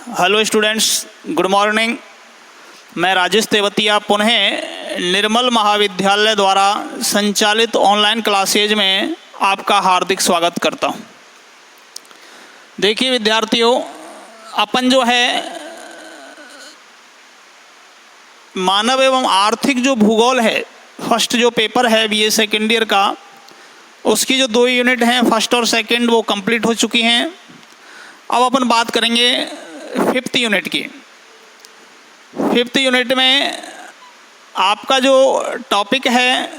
Hello students, good morning. मैं राजेश तेवतिया पुनः निर्मल महाविद्यालय द्वारा संचालित ऑनलाइन क्लासेज में आपका हार्दिक स्वागत करता हूं। देखिए विद्यार्थियों, अपन जो है मानव एवं आर्थिक जो भूगोल है, फर्स्ट जो पेपर है बीए सेकेंड ईयर का, उसकी जो 2 यूनिट हैं फर्स्ट और सेकंड वो कंप्लीट हो चुकी हैं। अब अपन बात करेंगे 5th यूनिट की। 5th यूनिट में आपका जो टॉपिक है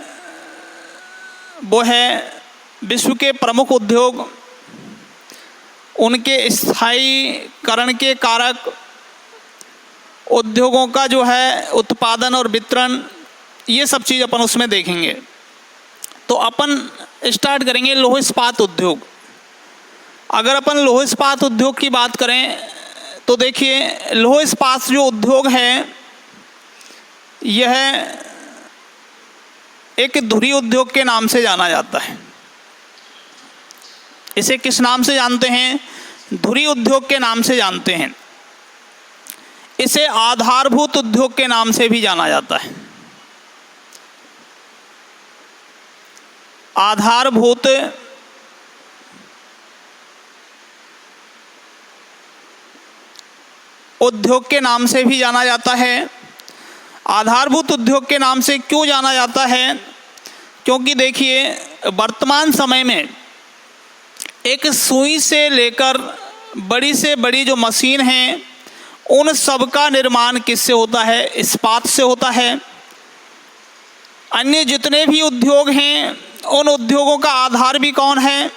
वो है विश्व के प्रमुख उद्योग, उनके स्थायीकरण के कारक, उद्योगों का जो है उत्पादन और वितरण, ये सब चीज़ अपन उसमें देखेंगे। तो अपन स्टार्ट करेंगे लौह इस्पात उद्योग। अगर अपन लौह इस्पात उद्योग की बात करें तो देखिए लौह इस्पात जो उद्योग है यह एक धुरी उद्योग के नाम से जाना जाता है। इसे किस नाम से जानते हैं? धुरी उद्योग के नाम से जानते हैं। इसे आधारभूत उद्योग के नाम से भी जाना जाता है। आधारभूत उद्योग के नाम से भी जाना जाता है। आधारभूत उद्योग के नाम से क्यों जाना जाता है? क्योंकि देखिए वर्तमान समय में एक सुई से लेकर बड़ी से बड़ी जो मशीन हैं उन सब का निर्माण किससे होता है? इस्पात से होता है। अन्य जितने भी उद्योग हैं उन उद्योगों का आधार भी कौन है?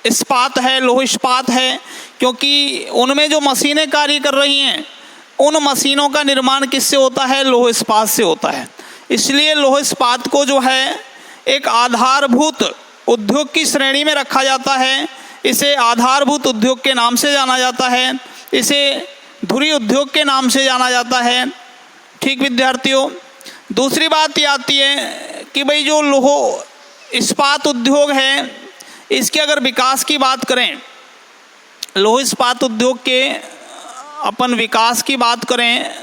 इस्पात है, लौह इस्पात है। क्योंकि उनमें जो मशीनें कार्य कर रही हैं उन मशीनों का निर्माण किससे होता है? लौह इस्पात से होता है। इसलिए लौह इस्पात को जो है एक आधारभूत उद्योग की श्रेणी में रखा जाता है। इसे आधारभूत उद्योग के नाम से जाना जाता है। इसे धुरी उद्योग के नाम से जाना जाता है। ठीक विद्यार्थियों, दूसरी बात ये आती है कि भाई जो लौह इस्पात उद्योग है इसके अगर विकास की बात करें, लौह इस्पात उद्योग के अपन विकास की बात करें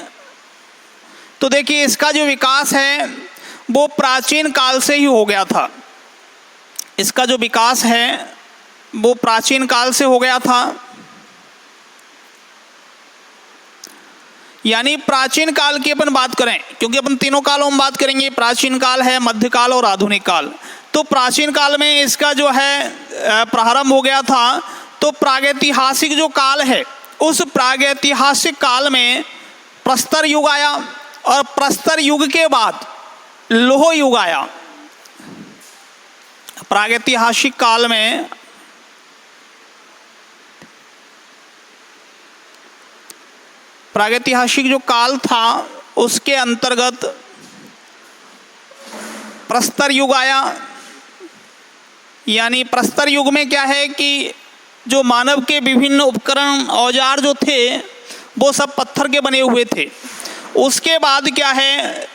तो देखिए इसका जो विकास है वो प्राचीन काल से ही हो गया था। इसका जो विकास है वो प्राचीन काल से हो गया था। यानी प्राचीन काल की अपन बात करें, क्योंकि अपन तीनों कालों में बात करेंगे, प्राचीन काल है, मध्यकाल और आधुनिक काल। तो प्राचीन काल में इसका जो है प्रारंभ हो गया था। तो प्रागैतिहासिक जो काल है उस प्रागैतिहासिक काल में प्रस्तर युग आया और प्रस्तर युग के बाद लौह युग आया। प्रागैतिहासिक काल में प्रागैतिहासिक जो काल था उसके अंतर्गत प्रस्तर युग आया। यानी प्रस्तर युग में क्या है कि जो मानव के विभिन्न उपकरण औजार जो थे वो सब पत्थर के बने हुए थे। उसके बाद क्या है,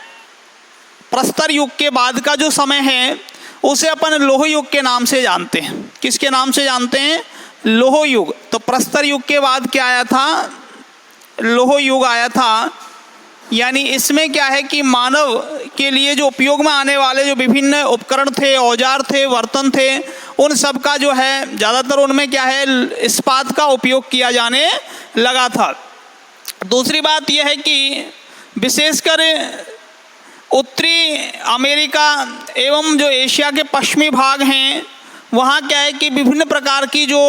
प्रस्तर युग के बाद का जो समय है उसे अपन लौह युग के नाम से जानते हैं। किसके नाम से जानते हैं? लौह युग। तो प्रस्तर युग के बाद क्या आया था? लौह युग आया था। यानी इसमें क्या है कि मानव के लिए जो उपयोग में आने वाले जो विभिन्न उपकरण थे, औजार थे, बर्तन थे, उन सब का जो है ज़्यादातर उनमें क्या है इस्पात का उपयोग किया जाने लगा था। दूसरी बात यह है कि विशेषकर उत्तरी अमेरिका एवं जो एशिया के पश्चिमी भाग हैं वहाँ क्या है कि विभिन्न प्रकार की जो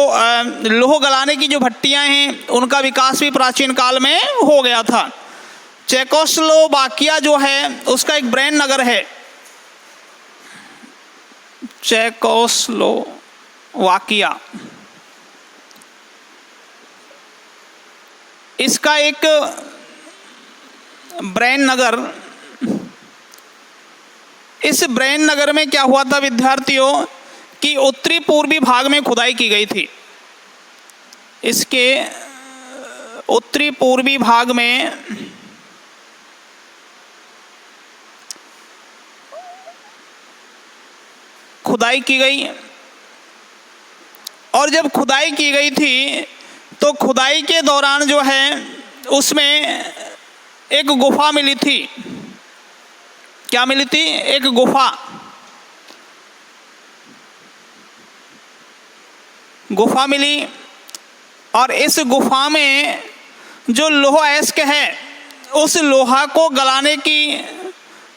लौह गलाने की जो भट्टियाँ हैं उनका विकास भी प्राचीन काल में हो गया था। चेकोस्लोवाकिया जो है उसका एक ब्रेन नगर है, चेकोस्लोवाकिया। इसका एक ब्रेन नगर, इस ब्रेन नगर में क्या हुआ था विद्यार्थियों कि उत्तरी पूर्वी भाग में खुदाई की गई थी। इसके उत्तरी पूर्वी भाग में खुदाई की गई और जब खुदाई की गई थी तो खुदाई के दौरान जो है उसमें एक गुफा मिली थी। क्या मिली थी? एक गुफा। गुफा मिली और इस गुफा में जो लोहा अयस्क है उस लोहा को गलाने की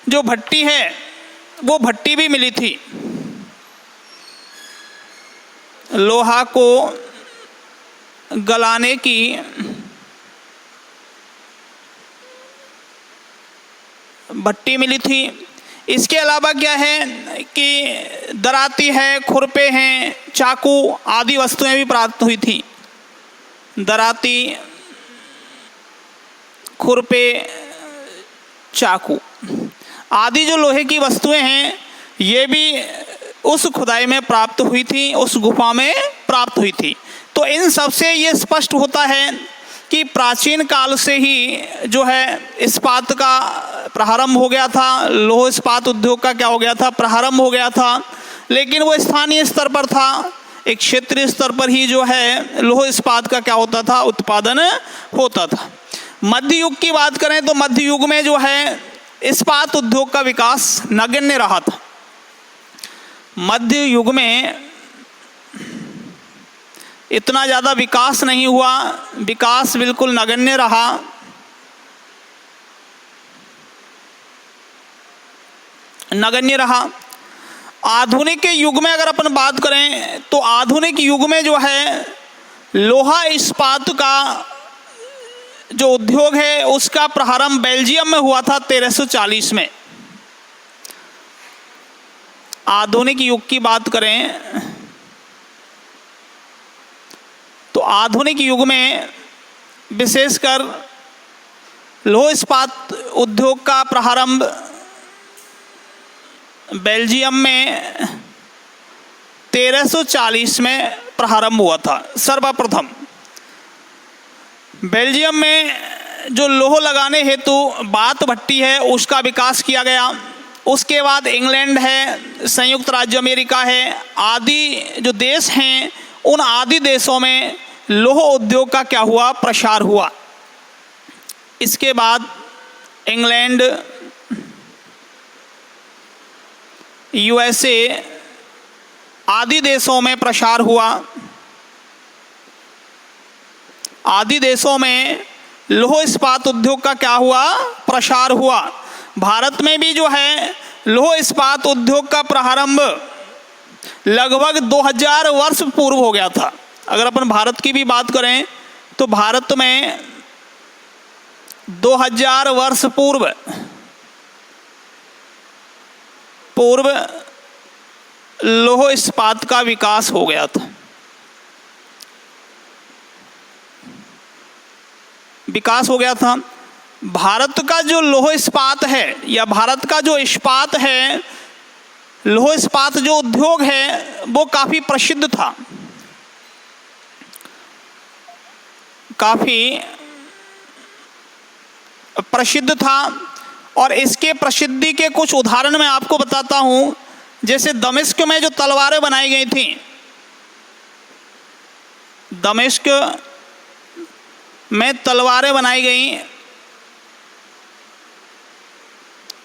जो भट्टी है वो भट्टी भी मिली थी। लोहा को गलाने की भट्टी मिली थी। इसके अलावा क्या है कि दराती है, खुरपे हैं, चाकू आदि वस्तुएं भी प्राप्त हुई थी। दराती, खुरपे, चाकू आदि जो लोहे की वस्तुएं हैं ये भी उस खुदाई में प्राप्त हुई थी, उस गुफा में प्राप्त हुई थी। तो इन सब से ये स्पष्ट होता है कि प्राचीन काल से ही जो है इस्पात का प्रारंभ हो गया था, लौह इस्पात उद्योग का क्या हो गया था? प्रारंभ हो गया था। लेकिन वो स्थानीय स्तर पर था, एक क्षेत्रीय स्तर पर ही जो है लौह इस्पात का क्या होता था? उत्पादन होता था। मध्य युग की बात करें तो मध्य युग में जो है इस्पात उद्योग का विकास नगण्य रहा था। मध्य युग में इतना ज़्यादा विकास नहीं हुआ, विकास बिल्कुल नगण्य रहा। नगण्य रहा। आधुनिक के युग में अगर अपन बात करें तो आधुनिक युग में जो है लोहा इस्पात का जो उद्योग है उसका प्रारंभ बेल्जियम में हुआ था 1340 में। आधुनिक युग की बात करें तो आधुनिक युग में विशेषकर लौह इस्पात उद्योग का प्रारंभ बेल्जियम में 1340 में प्रारंभ हुआ था। सर्वप्रथम बेल्जियम में जो लोह लगाने हेतु बात भट्टी है उसका विकास किया गया। उसके बाद इंग्लैंड है, संयुक्त राज्य अमेरिका है, आदि जो देश हैं उन आदि देशों में लोह उद्योग का क्या हुआ? प्रसार हुआ। इसके बाद इंग्लैंड, यूएसए आदि देशों में प्रसार हुआ। आदि देशों में लौह इस्पात उद्योग का क्या हुआ? प्रसार हुआ। भारत में भी जो है लौह इस्पात उद्योग का प्रारंभ लगभग 2000 वर्ष पूर्व हो गया था। अगर अपन भारत की भी बात करें तो भारत में 2000 वर्ष पूर्व लौह इस्पात का विकास हो गया था। विकास हो गया था। भारत का जो लौह इस्पात है या भारत का जो इस्पात है, लौह इस्पात जो उद्योग है वो काफ़ी प्रसिद्ध था, काफ़ी प्रसिद्ध था। और इसके प्रसिद्धि के कुछ उदाहरण मैं आपको बताता हूँ। जैसे दमिश्क में जो तलवारें बनाई गई थी, दमिश्क में तलवारें बनाई गई,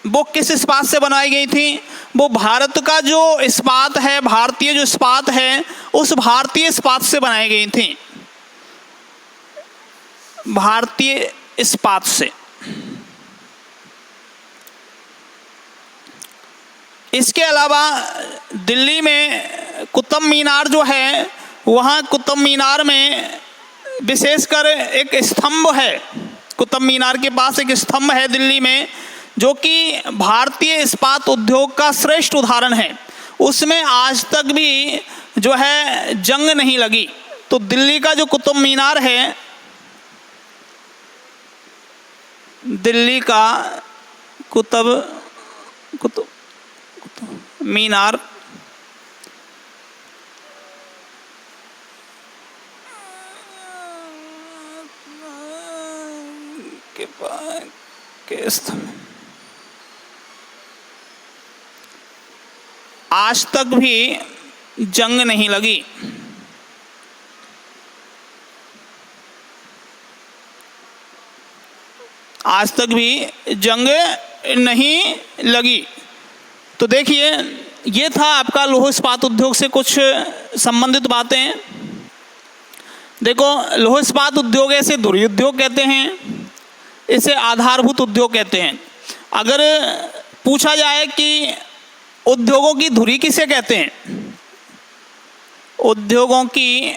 वो किस इस्पात से बनाई गई थी? वो भारत का जो इस्पात है, भारतीय जो इस्पात है, उस भारतीय इस्पात से बनाई गई थी। भारतीय इस्पात से। इसके अलावा दिल्ली में कुतुब मीनार जो है, वहाँ कुतुब मीनार में विशेषकर एक स्तंभ है। कुतुब मीनार के पास एक स्तंभ है दिल्ली में जो कि भारतीय इस्पात उद्योग का श्रेष्ठ उदाहरण है। उसमें आज तक भी जो है जंग नहीं लगी। तो दिल्ली का जो कुतुब मीनार है, दिल्ली का कुतुब मीनार के स्तंभ आज तक भी जंग नहीं लगी। आज तक भी जंग नहीं लगी। तो देखिए, ये था आपका लौह इस्पात उद्योग से कुछ संबंधित बातें। देखो, लौह इस्पात उद्योग ऐसे धुरी उद्योग कहते हैं, इसे आधारभूत उद्योग कहते हैं। अगर पूछा जाए कि उद्योगों की धुरी किसे कहते हैं, उद्योगों की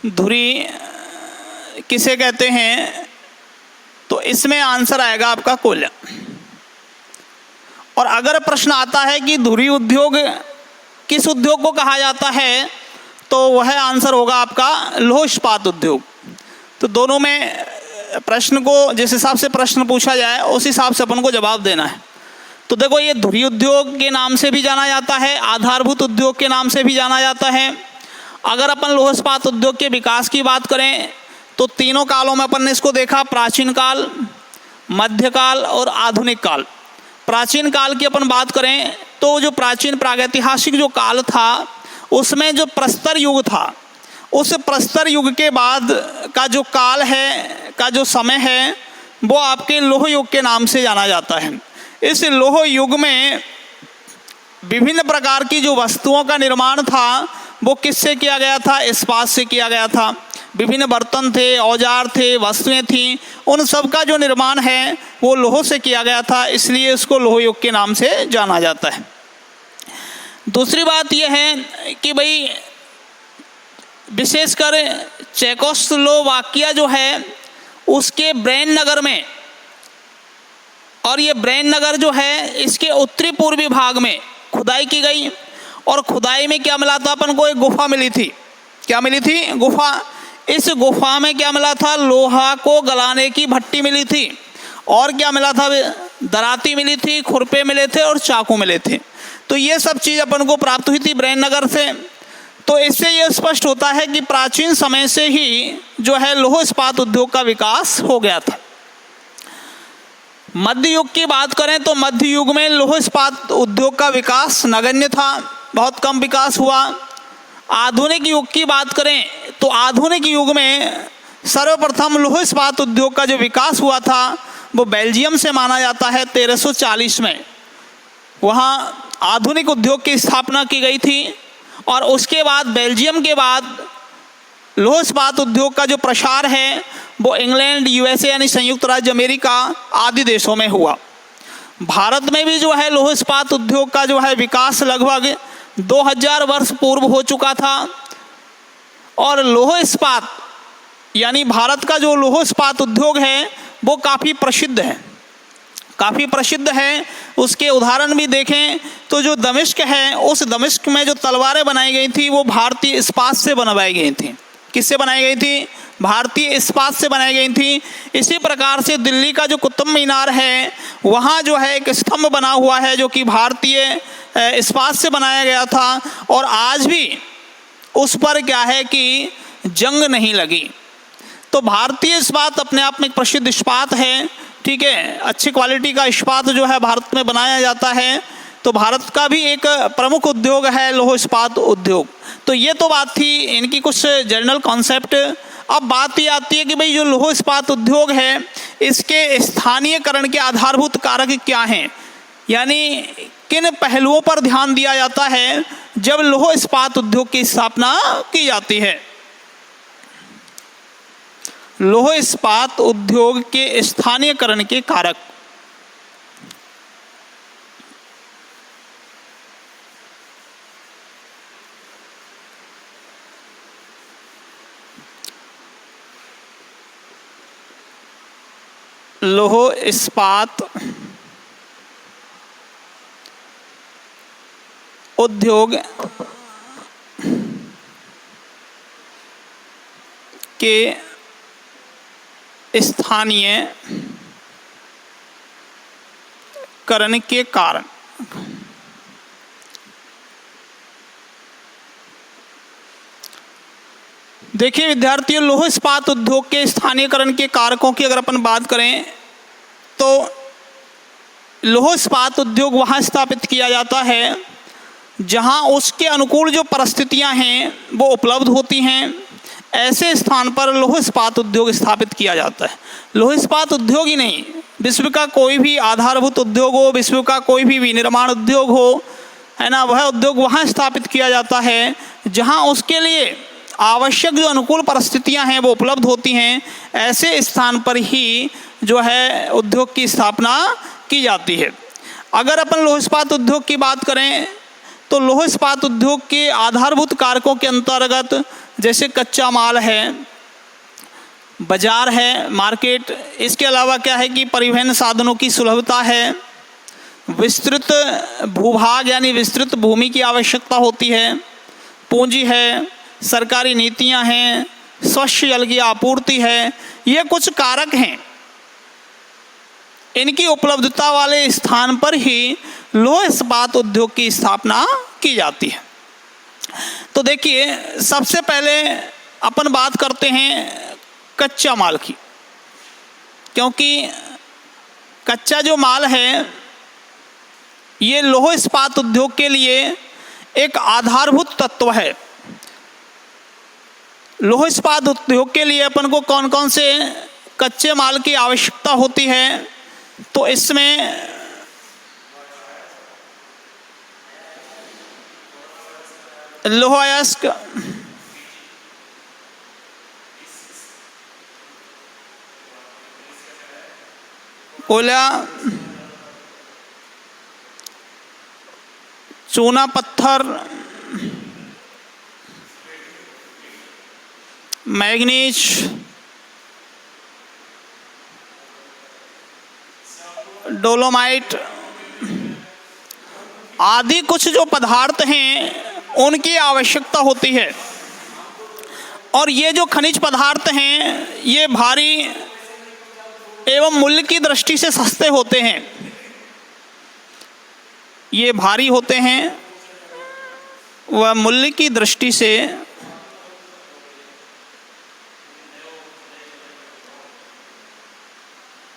धुरी किसे कहते हैं, तो इसमें आंसर आएगा आपका कोयला। और अगर प्रश्न आता है कि धुरी उद्योग किस उद्योग को कहा जाता है, तो वह आंसर होगा आपका लौह इस्पात उद्योग। तो दोनों में प्रश्न को जिस हिसाब से प्रश्न पूछा जाए उस हिसाब से अपन को जवाब देना है। तो देखो, ये धुरी उद्योग के नाम से भी जाना जाता है, आधारभूत उद्योग के नाम से भी जाना जाता है। अगर अपन लौह इस्पात उद्योग के विकास की बात करें तो तीनों कालों में अपन ने इसको देखा, प्राचीन काल, मध्यकाल और आधुनिक काल। प्राचीन काल की अपन बात करें तो जो प्राचीन प्रागैतिहासिक जो काल था उसमें जो प्रस्तर युग था, उस प्रस्तर युग के बाद का जो काल है, का जो समय है, वो आपके लौह युग के नाम से जाना जाता है। इस लौह युग में विभिन्न प्रकार की जो वस्तुओं का निर्माण था वो किससे किया गया था, इस्पात से किया गया था। विभिन्न बर्तन थे, औजार थे, वस्तुएं थीं, उन सब का जो निर्माण है वो लोह से किया गया था, इसलिए इसको लौह युग के नाम से जाना जाता है। दूसरी बात यह है कि भाई विशेषकर चेकोस्लोवाकिया जो है उसके ब्रेन नगर में, और ये ब्रेन नगर जो है इसके उत्तरी पूर्वी भाग में खुदाई की गई, और खुदाई में क्या मिला था अपन को, एक गुफा मिली थी। क्या मिली थी? गुफा। इस गुफा में क्या मिला था, लोहा को गलाने की भट्टी मिली थी, और क्या मिला था, दराती मिली थी, खुरपे मिले थे और चाकू मिले थे। तो ये सब चीज़ अपन को प्राप्त हुई थी ब्रेन नगर से। तो इससे ये स्पष्ट होता है कि प्राचीन समय से ही जो है लौह इस्पात उद्योग का विकास हो गया था। मध्य युग की बात करें तो मध्य युग में लौह इस्पात उद्योग का विकास नगण्य था, बहुत कम विकास हुआ। आधुनिक युग की बात करें तो आधुनिक युग में सर्वप्रथम लौह इस्पात उद्योग का जो विकास हुआ था वो बेल्जियम से माना जाता है। 1340 में वहाँ आधुनिक उद्योग की स्थापना की गई थी, और उसके बाद बेल्जियम के बाद लौह इस्पात उद्योग का जो प्रसार है वो इंग्लैंड, यूएसए यानी संयुक्त राज्य अमेरिका आदि देशों में हुआ। भारत में भी जो है लौह इस्पात उद्योग का जो है विकास लगभग 2000 वर्ष पूर्व हो चुका था। और लौह इस्पात यानी भारत का जो लौह इस्पात उद्योग है वो काफ़ी प्रसिद्ध है, काफ़ी प्रसिद्ध है। उसके उदाहरण भी देखें तो जो दमिश्क है, उस दमिश्क में जो तलवारें बनाई गई थी वो भारतीय इस्पात से बनवाई गई थी। किससे बनाई गई थी? भारतीय इस्पात से बनाई गई थी। इसी प्रकार से दिल्ली का जो कुतुब मीनार है वहाँ जो है एक स्तंभ बना हुआ है जो कि भारतीय इस्पात से बनाया गया था, और आज भी उस पर क्या है कि जंग नहीं लगी। तो भारतीय इस्पात अपने आप में एक प्रसिद्ध इस्पात है, ठीक है। अच्छी क्वालिटी का इस्पात जो है भारत में बनाया जाता है। तो भारत का भी एक प्रमुख उद्योग है लौह इस्पात उद्योग। तो ये तो बात थी इनकी कुछ जनरल कॉन्सेप्ट। अब बात ये आती है कि भाई जो लौह इस्पात उद्योग है इसके स्थानीयकरण के आधारभूत कारक क्या हैं, यानी किन पहलुओं पर ध्यान दिया जाता है जब लौह इस्पात उद्योग की स्थापना की जाती है। लौह इस्पात उद्योग के स्थानीयकरण के कारक। लौह इस्पात उद्योग के स्थानीयकरण के कारण। देखिए विद्यार्थियों, लौह इस्पात उद्योग के स्थानीयकरण के कारकों की अगर अपन बात करें तो लौह इस्पात उद्योग वहाँ स्थापित किया जाता है जहाँ उसके अनुकूल जो परिस्थितियाँ हैं वो उपलब्ध होती हैं। ऐसे स्थान पर लौह इस्पात उद्योग स्थापित किया जाता है। लौह इस्पात उद्योग ही नहीं, विश्व का कोई भी आधारभूत उद्योग हो, विश्व का कोई भी विनिर्माण उद्योग हो, है ना, वह उद्योग वहाँ स्थापित किया जाता है जहाँ उसके लिए आवश्यक जो अनुकूल परिस्थितियाँ हैं वो उपलब्ध होती हैं। ऐसे स्थान पर ही जो है उद्योग की स्थापना की जाती है। अगर अपन लौह इस्पात उद्योग की बात करें तो लौह इस्पात उद्योग के आधारभूत कारकों के अंतर्गत जैसे कच्चा माल है, बाजार है, मार्केट, इसके अलावा क्या है कि परिवहन साधनों की सुलभता है, विस्तृत भूभाग यानी विस्तृत भूमि की आवश्यकता होती है, पूंजी है, सरकारी नीतियां हैं, स्वच्छ जल की आपूर्ति है। ये कुछ कारक हैं, इनकी उपलब्धता वाले स्थान पर ही लौह इस्पात उद्योग की स्थापना की जाती है। तो देखिए, सबसे पहले अपन बात करते हैं कच्चा माल की, क्योंकि कच्चा जो माल है ये लौह इस्पात उद्योग के लिए एक आधारभूत तत्व है। लौह इस्पात उद्योग के लिए अपन को कौन कौन से कच्चे माल की आवश्यकता होती है, तो इसमें लौह अयस्क, कोयला, चूना पत्थर, मैग्नीज, डोलोमाइट आदि कुछ जो पदार्थ हैं उनकी आवश्यकता होती है। और ये जो खनिज पदार्थ हैं ये भारी एवं मूल्य की दृष्टि से सस्ते होते हैं। ये भारी होते हैं, वह मूल्य की दृष्टि से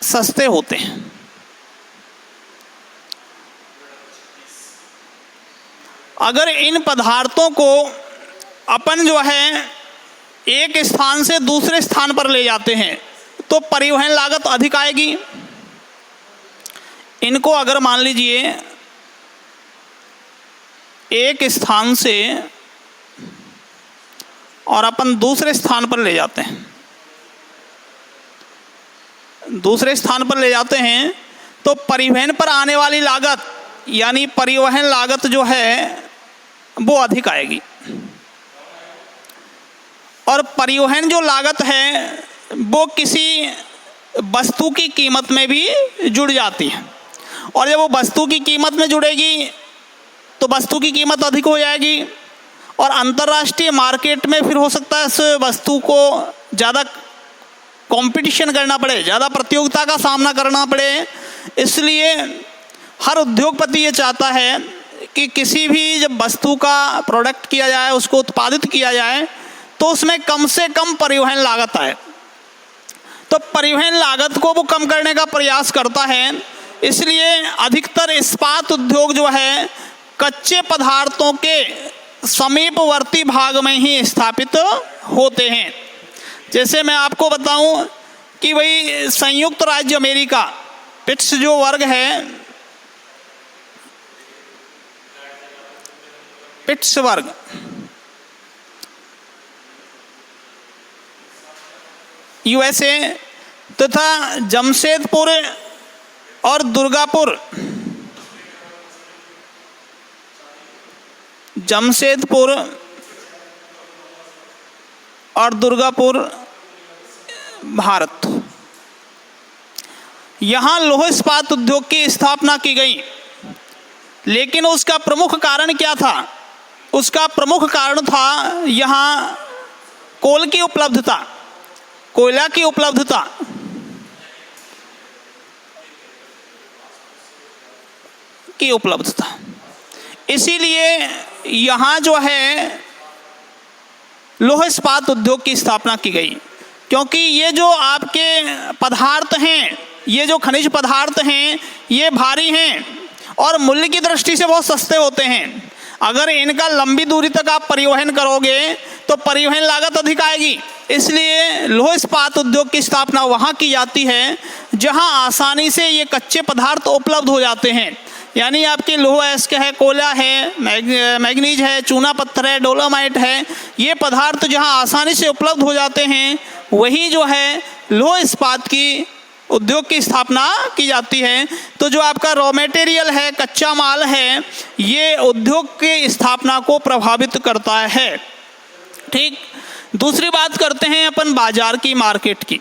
सस्ते होते हैं। अगर इन पदार्थों को अपन जो है एक स्थान से दूसरे स्थान पर ले जाते हैं तो परिवहन लागत अधिक आएगी। इनको अगर मान लीजिए एक स्थान से और अपन दूसरे स्थान पर ले जाते हैं, दूसरे स्थान पर ले जाते हैं तो परिवहन पर आने वाली लागत यानी परिवहन लागत जो है वो अधिक आएगी। और परिवहन जो लागत है वो किसी वस्तु की कीमत में भी जुड़ जाती है, और जब वो वस्तु की कीमत में जुड़ेगी तो वस्तु की कीमत अधिक हो जाएगी और अंतर्राष्ट्रीय मार्केट में फिर हो सकता है इस वस्तु को ज़्यादा कंपटीशन करना पड़े, ज़्यादा प्रतियोगिता का सामना करना पड़े। इसलिए हर उद्योगपति ये चाहता है कि किसी भी जब वस्तु का प्रोडक्ट किया जाए, उसको उत्पादित किया जाए तो उसमें कम से कम परिवहन लागत आए। तो परिवहन लागत को वो कम करने का प्रयास करता है। इसलिए अधिकतर इस्पात उद्योग जो है कच्चे पदार्थों के समीपवर्ती भाग में ही स्थापित होते हैं। जैसे मैं आपको बताऊं कि भाई संयुक्त राज्य अमेरिका पिट्स जो वर्ग है, पिट्स वर्ग, यूएसए तथा जमशेदपुर और दुर्गापुर, जमशेदपुर और दुर्गापुर भारत, यहाँ लौह इस्पात उद्योग की स्थापना की गई। लेकिन उसका प्रमुख कारण क्या था? उसका प्रमुख कारण था यहाँ कोल की उपलब्धता, कोयला की उपलब्धता। की उपलब्धता इसीलिए यहाँ जो है लौह इस्पात उद्योग की स्थापना की गई, क्योंकि ये जो आपके पदार्थ हैं, ये जो खनिज पदार्थ हैं, ये भारी हैं और मूल्य की दृष्टि से बहुत सस्ते होते हैं। अगर इनका लंबी दूरी तक आप परिवहन करोगे तो परिवहन लागत अधिक आएगी। इसलिए लौह इस्पात उद्योग की स्थापना वहाँ की जाती है जहाँ आसानी से ये कच्चे पदार्थ उपलब्ध हो जाते हैं। यानी आपके लौह अयस्क है, कोयला है, मैग्नीज है, चूना पत्थर है, डोलोमाइट है, ये पदार्थ जहाँ आसानी से उपलब्ध हो जाते हैं वही जो है लौह इस्पात की उद्योग की स्थापना की जाती है। तो जो आपका रॉ मटेरियल है, कच्चा माल है, ये उद्योग की स्थापना को प्रभावित करता है। ठीक, दूसरी बात करते हैं अपन बाजार की, मार्केट की।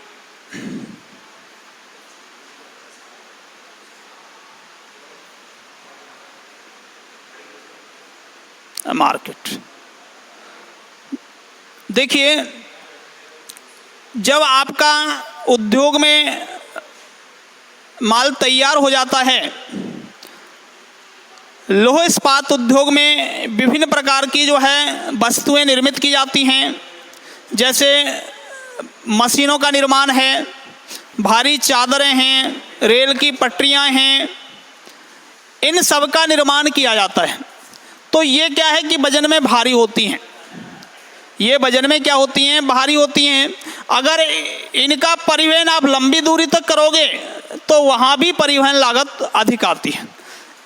मार्केट देखिए, जब आपका उद्योग में माल तैयार हो जाता है, लौह इस्पात उद्योग में विभिन्न प्रकार की जो है वस्तुएं निर्मित की जाती हैं, जैसे मशीनों का निर्माण है, भारी चादरें हैं, रेल की पटरियां हैं, इन सब का निर्माण किया जाता है। तो ये क्या है कि वजन में भारी होती हैं, ये वजन में क्या होती हैं, भारी होती हैं। अगर इनका परिवहन आप लंबी दूरी तक करोगे तो वहाँ भी परिवहन लागत अधिक आती है।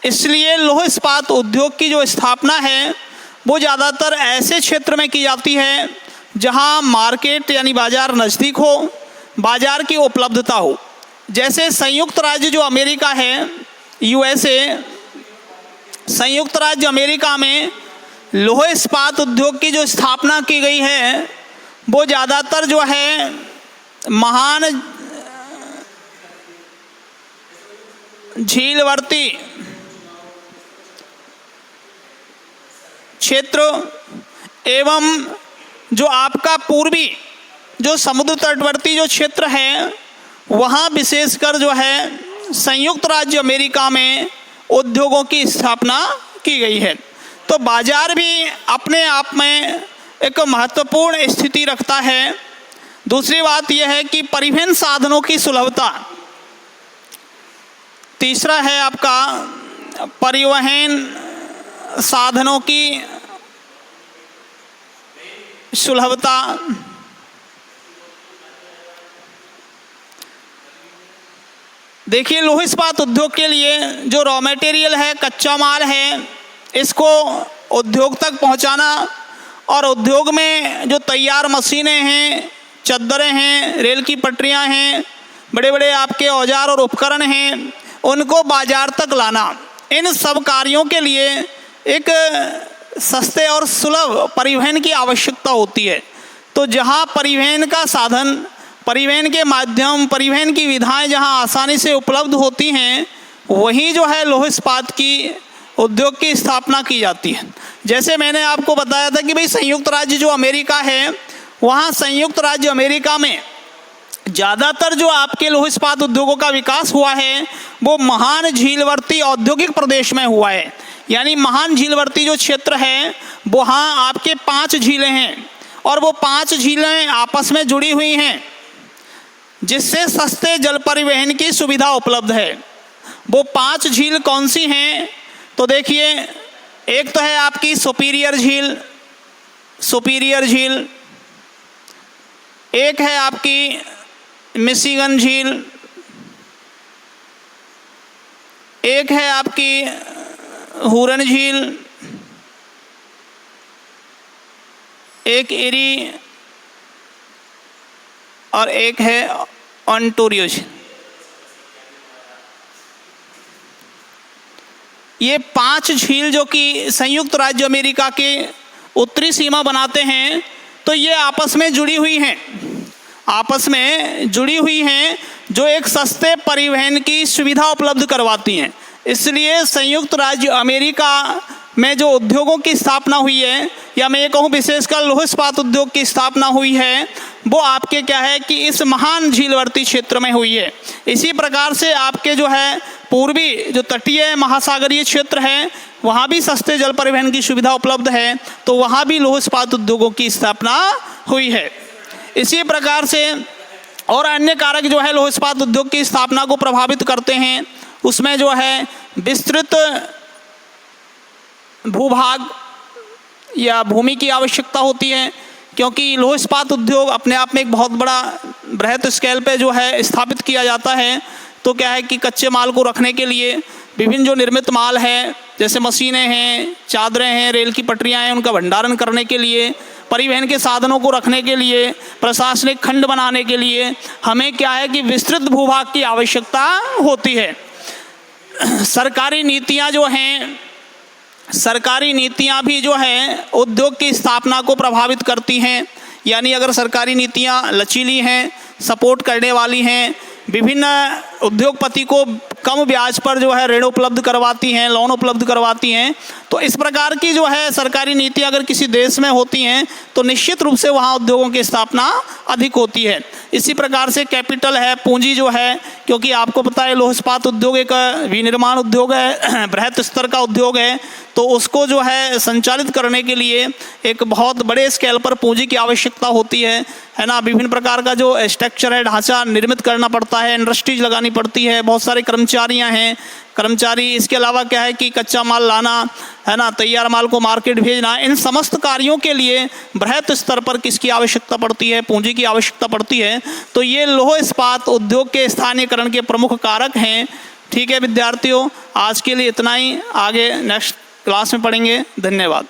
इसलिए लौह इस्पात उद्योग की जो स्थापना है वो ज़्यादातर ऐसे क्षेत्र में की जाती है जहाँ मार्केट यानी बाज़ार नज़दीक हो, बाज़ार की उपलब्धता हो। जैसे संयुक्त राज्य जो अमेरिका है, USA, संयुक्त राज्य अमेरिका में लौह इस्पात उद्योग की जो स्थापना की गई है वो ज़्यादातर जो है महान झीलवर्ती क्षेत्र एवं जो आपका पूर्वी जो समुद्र तटवर्ती जो क्षेत्र है वहाँ विशेषकर जो है संयुक्त राज्य अमेरिका में उद्योगों की स्थापना की गई है। तो बाजार भी अपने आप में एक महत्वपूर्ण स्थिति रखता है। दूसरी बात यह है कि परिवहन साधनों की सुलभता। तीसरा है आपका परिवहन साधनों की सुलभता। देखिए, लौह इस्पात उद्योग के लिए जो रॉ मटेरियल है, कच्चा माल है, इसको उद्योग तक पहुंचाना और उद्योग में जो तैयार मशीनें हैं, चद्दरें हैं, रेल की पटरियां हैं, बड़े बड़े आपके औजार और उपकरण हैं, उनको बाजार तक लाना, इन सब कार्यों के लिए एक सस्ते और सुलभ परिवहन की आवश्यकता होती है। तो जहां परिवहन का साधन, परिवहन के माध्यम, परिवहन की विधाएं जहां आसानी से उपलब्ध होती हैं वहीं जो है लौह इस्पात की उद्योग की स्थापना की जाती है। जैसे मैंने आपको बताया था कि भाई संयुक्त राज्य जो अमेरिका है, वहाँ संयुक्त राज्य अमेरिका में ज़्यादातर जो आपके लौह इस्पात उद्योगों का विकास हुआ है वो महान झीलवर्ती औद्योगिक प्रदेश में हुआ है। यानी महान झीलवर्ती जो क्षेत्र है वहाँ आपके 5 झीलें हैं और वो 5 झीलें आपस में जुड़ी हुई हैं जिससे सस्ते जल परिवहन की सुविधा उपलब्ध है। वो 5 झील कौन सी हैं? तो देखिए, एक तो है आपकी सुपीरियर झील, सुपीरियर झील, एक है आपकी मिशिगन झील, एक है आपकी हुरन झील, एक एरी और एक है ओंटारियो झील। ये 5 झील जो कि संयुक्त राज्य अमेरिका के उत्तरी सीमा बनाते हैं, तो ये आपस में जुड़ी हुई हैं, आपस में जुड़ी हुई हैं जो एक सस्ते परिवहन की सुविधा उपलब्ध करवाती हैं। इसलिए संयुक्त राज्य अमेरिका में जो उद्योगों की स्थापना हुई है, या मैं ये कहूँ विशेषकर लौह इस्पात उद्योग की स्थापना हुई है, वो आपके क्या है कि इस महान झीलवर्ती क्षेत्र में हुई है। इसी प्रकार से आपके जो है पूर्वी जो तटीय महासागरीय क्षेत्र है वहाँ भी सस्ते जल परिवहन की सुविधा उपलब्ध है, तो वहाँ भी लौह इस्पात उद्योगों की स्थापना हुई है। इसी प्रकार से और अन्य कारक जो है लौह इस्पात उद्योग की स्थापना को प्रभावित करते हैं। उसमें जो है विस्तृत भूभाग या भूमि की आवश्यकता होती है, क्योंकि लौह इस्पात उद्योग अपने आप में एक बहुत बड़ा बृहत स्केल पे जो है स्थापित किया जाता है। तो क्या है कि कच्चे माल को रखने के लिए विभिन्न जो निर्मित माल है, जैसे मशीनें हैं, चादरें हैं, रेल की पटरियां हैं, उनका भंडारण करने के लिए, परिवहन के साधनों को रखने के लिए, प्रशासनिक खंड बनाने के लिए हमें क्या है कि विस्तृत भूभाग की आवश्यकता होती है। सरकारी नीतियां जो हैं, सरकारी नीतियां भी जो है उद्योग की स्थापना को प्रभावित करती हैं। यानी अगर सरकारी नीतियां लचीली हैं, सपोर्ट करने वाली हैं, विभिन्न उद्योगपति को कम ब्याज पर जो है ऋण उपलब्ध करवाती हैं, लोन उपलब्ध करवाती हैं, तो इस प्रकार की जो है सरकारी नीति अगर किसी देश में होती हैं तो निश्चित रूप से वहाँ उद्योगों की स्थापना अधिक होती है। इसी प्रकार से कैपिटल है, पूंजी जो है, क्योंकि आपको पता है लौह इस्पात उद्योग एक विनिर्माण उद्योग है, बृहत स्तर का उद्योग है, तो उसको जो है संचालित करने के लिए एक बहुत बड़े स्केल पर पूंजी की आवश्यकता होती है ना। विभिन्न प्रकार का जो स्ट्रक्चर है, ढांचा निर्मित करना पड़ता है, इंडस्ट्रीज लगानी पड़ती है, बहुत सारे कर्मचारियां हैं, कर्मचारी, इसके अलावा क्या है कि कच्चा माल लाना है ना, तैयार माल को मार्केट भेजना, इन समस्त कार्यों के लिए बृहत स्तर पर किसकी आवश्यकता पड़ती है? पूंजी की आवश्यकता पड़ती है। तो ये लौह इस्पात उद्योग के स्थानीयकरण के प्रमुख कारक हैं। ठीक है विद्यार्थियों, आज के लिए इतना ही, आगे नेक्स्ट क्लास में पढ़ेंगे। धन्यवाद।